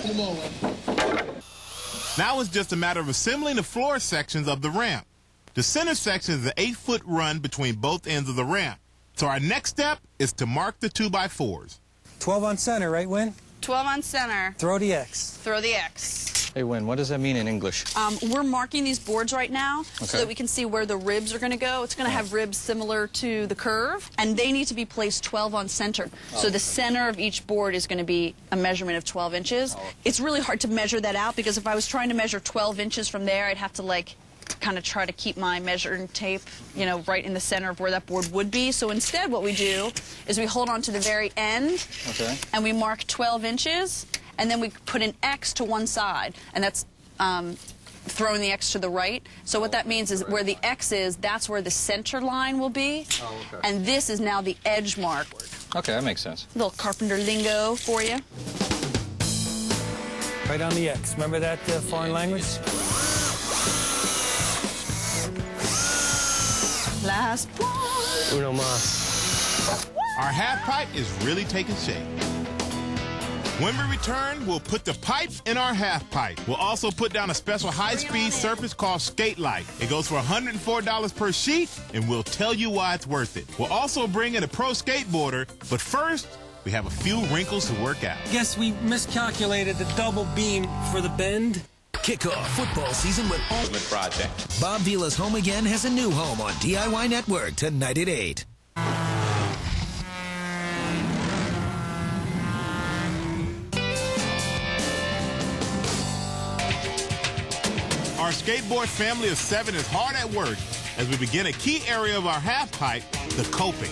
Come on, Wayne. Now it's just a matter of assembling the floor sections of the ramp. The center section is an 8-foot run between both ends of the ramp. So our next step is to mark the 2x4s. 12 on center, right, Win? 12 on center. Throw the X. Throw the X. Hey, Win, what does that mean in English? We're marking these boards right now so Okay. that we can see where the ribs are going to go. It's going to have ribs similar to the curve, and they need to be placed 12 on center. So the center of each board is going to be a measurement of 12 inches. It's really hard to measure that out because if I was trying to measure 12 inches from there, I'd have to, like, kind of try to keep my measuring tape, you know, right in the center of where that board would be. So instead what we do is we hold on to the very end, and we mark 12 inches, and then we put an X to one side, and that's throwing the X to the right. So what that means is where the X is, that's where the center line will be, and this is now the edge mark. Okay, that makes sense. A little carpenter lingo for you. Right on the X. Remember that foreign language? Last one. Uno mas. Our half pipe is really taking shape. When we return, we'll put the pipes in our half pipe. We'll also put down a special high-speed surface called Skate Light. It goes for $104 per sheet, and we'll tell you why it's worth it. We'll also bring in a pro skateboarder, but first, we have a few wrinkles to work out. Guess we miscalculated the double beam for the bend. Kick off football season with Ultimate Project. Bob Vila's Home Again has a new home on DIY Network tonight at 8. Our skateboard family of 7 is hard at work as we begin a key area of our half pipe, the coping.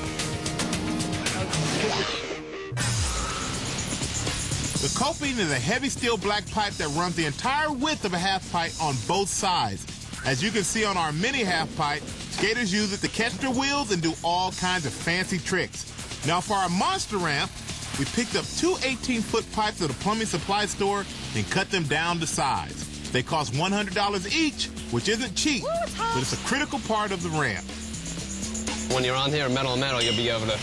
The coping is a heavy steel black pipe that runs the entire width of a half pipe on both sides. As you can see on our mini half pipe, skaters use it to catch their wheels and do all kinds of fancy tricks. Now for our monster ramp, we picked up 2 18-foot pipes at a plumbing supply store and cut them down to size. They cost $100 each, which isn't cheap, but it's a critical part of the ramp. When you're on here, metal to metal, you'll be able to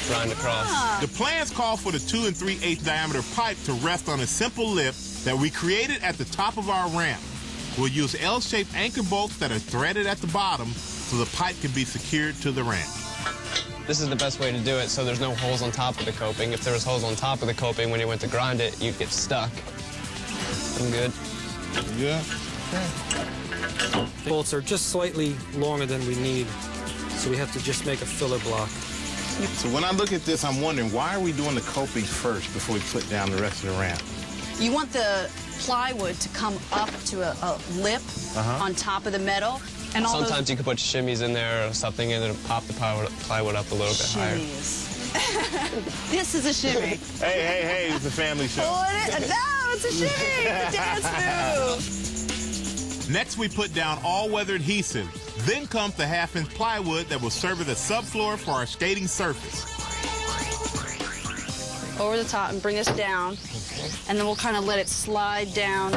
grind across. The plans call for the 2 3/8 diameter pipe to rest on a simple lip that we created at the top of our ramp. We'll use L-shaped anchor bolts that are threaded at the bottom so the pipe can be secured to the ramp. This is the best way to do it so there's no holes on top of the coping. If there was holes on top of the coping when you went to grind it, you'd get stuck. I'm good. Yeah. Bolts are just slightly longer than we need, so we have to just make a filler block. So when I look at this, I'm wondering, why are we doing the coping first before we put down the rest of the ramp? You want the plywood to come up to a lip on top of the metal. And all Sometimes you could put shimmies in there or something and then pop the plywood up a little bit higher. This is a shimmy. Hey, it's a family show. No, it's a shimmy. It's a dance move. Next, we put down all-weather adhesive. Then comes the half-inch plywood that will serve as a subfloor for our skating surface. Over the top and bring this down, and then we'll kind of let it slide down.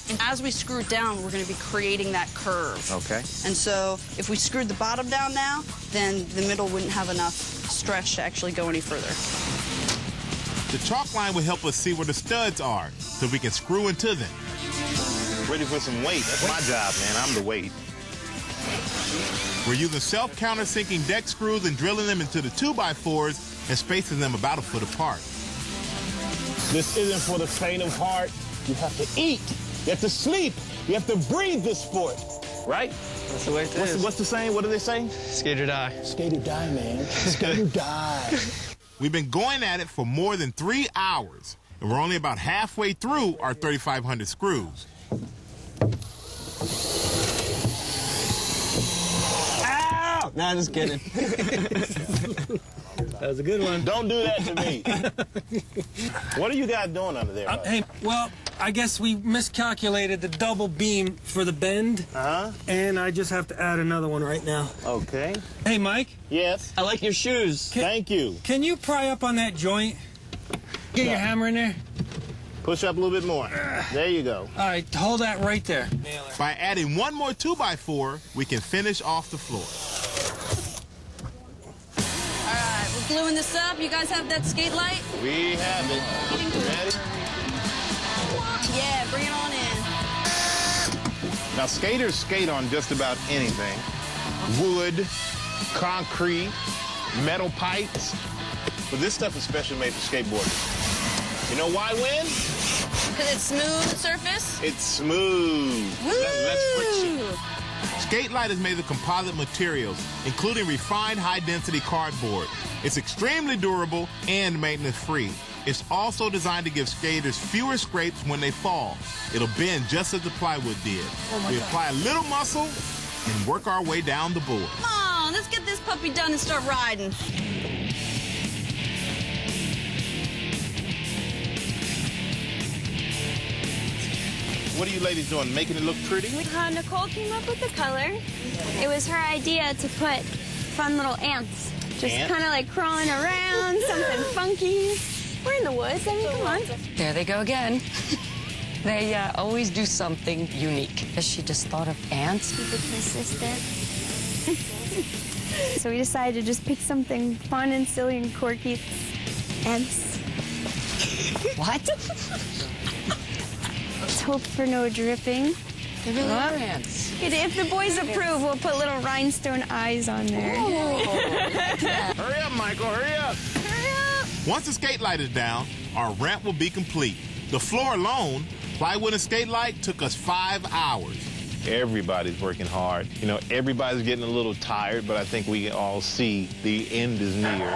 And as we screw it down, we're going to be creating that curve. Okay. And so if we screwed the bottom down now, then the middle wouldn't have enough stretch to actually go any further. The chalk line will help us see where the studs are so we can screw into them. Ready for some weight. That's my job, man. I'm the weight. We're using self-countersinking deck screws and drilling them into the 2x4s and spacing them about a foot apart. This isn't for the faint of heart. You have to eat. You have to sleep. You have to breathe this sport, right? That's the way it is. What's the saying? What do they say? Skate or die. Skate or die, man. Skate or die. We've been going at it for more than 3 hours, and we're only about halfway through our 3,500 screws. Ow! No, I'm just kidding. That was a good one. Don't do that to me. What are you guys doing under there? Hey, well, I guess we miscalculated the double beam for the bend. And I just have to add another one right now. Okay. Hey, Mike. Yes. I like your shoes. Thank you. Can you pry up on that joint? Get your hammer in there. Push up a little bit more. There you go. All right, hold that right there. By adding one more 2x4, we can finish off the floor. All right, we're gluing this up. You guys have that skate light? We have it. Ready? Now, skaters skate on just about anything. Wood, concrete, metal pipes. But this stuff is specially made for skateboarders. You know why, Win? Because it's smooth surface? It's smooth. Less friction. Skate Light is made of composite materials, including refined high-density cardboard. It's extremely durable and maintenance-free. It's also designed to give skaters fewer scrapes when they fall. It'll bend just as the plywood did. We apply a little muscle and work our way down the board. Come on, let's get this puppy done and start riding. What are you ladies doing, making it look pretty? Nicole came up with the color. It was her idea to put fun little ants. Just kind of like crawling around, something funky. We're in the woods, I mean, come on. There they go again. They always do something unique. She just thought of ants. Keep it consistent. So we decided to just pick something fun and silly and quirky. Ants. What? Let's hope for no dripping. They really are ants. If the boys approve, we'll put little rhinestone eyes on there. Hurry up, Michael, hurry up. Once the Skate Light is down, our ramp will be complete. The floor alone, plywood and Skate Light, took us 5 hours. Everybody's working hard. You know, everybody's getting a little tired, but I think we can all see the end is near.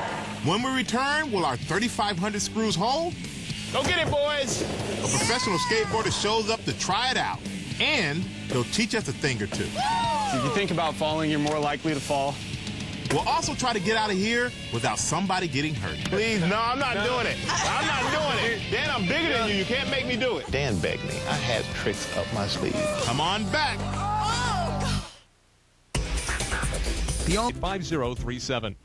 When we return, will our 3,500 screws hold? Go get it, boys! A professional skateboarder shows up to try it out, and he'll teach us a thing or two. If you think about falling, you're more likely to fall. We'll also try to get out of here without somebody getting hurt. Please, no, I'm not doing it. I'm not doing it. Dan, I'm bigger than you. You can't make me do it. Dan begged me. I had tricks up my sleeve. Come on back. The all 5037.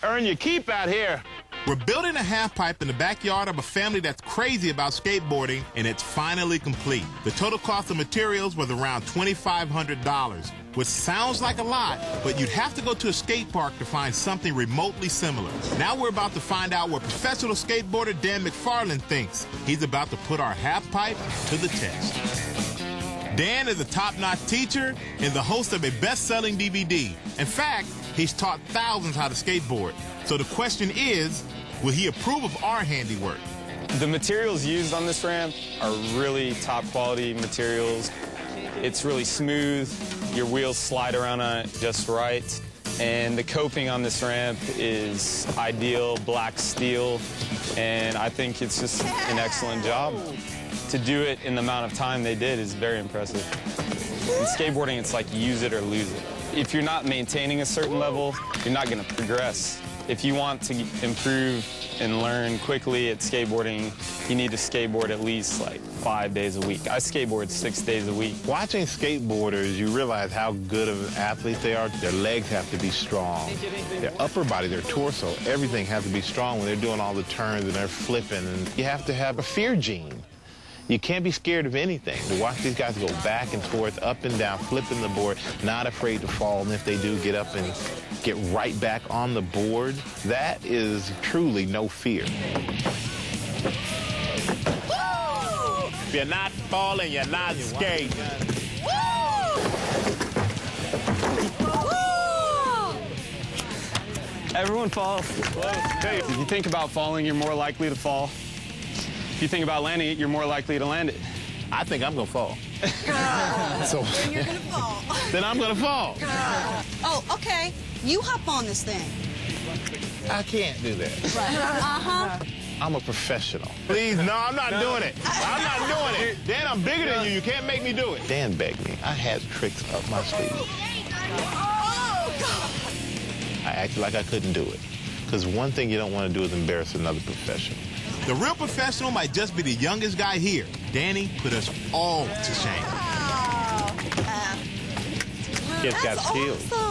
Earn your keep out here. We're building a half pipe in the backyard of a family that's crazy about skateboarding, and it's finally complete. The total cost of materials was around $2,500, which sounds like a lot, but you'd have to go to a skate park to find something remotely similar. Now we're about to find out what professional skateboarder Dan McFarland thinks. He's about to put our half pipe to the test. Dan is a top-notch teacher and the host of a best-selling DVD. In fact, he's taught thousands how to skateboard. So the question is, will he approve of our handiwork? The materials used on this ramp are really top-quality materials. It's really smooth. Your wheels slide around on it just right. And the coping on this ramp is ideal black steel. And I think it's just an excellent job. To do it in the amount of time they did is very impressive. In skateboarding, it's like use it or lose it. If you're not maintaining a certain level, you're not going to progress. If you want to improve and learn quickly at skateboarding, you need to skateboard at least like 5 days a week. I skateboard 6 days a week. Watching skateboarders, you realize how good of athletes they are. Their legs have to be strong. Their upper body, their torso, everything has to be strong when they're doing all the turns and they're flipping. And you have to have a fear gene. You can't be scared of anything. To watch these guys go back and forth, up and down, flipping the board, not afraid to fall, and if they do, get up and get right back on the board, that is truly no fear. Woo! If you're not falling, you're not skating. Woo! Woo! Everyone falls. If you think about falling, you're more likely to fall. If you think about landing it, you're more likely to land it. I think I'm going to fall. So then you're going to fall. Then I'm going to fall. Oh, okay. You hop on this thing. I can't do that. Right. Uh-huh. I'm a professional. Please, no, I'm not doing it. I'm not doing it. Dan, I'm bigger than you. You can't make me do it. Dan begged me. I had tricks up my sleeve. Oh, God. I acted like I couldn't do it. Because one thing you don't want to do is embarrass another professional. The real professional might just be the youngest guy here. Danny put us all to shame. Kid's got skills. Awesome.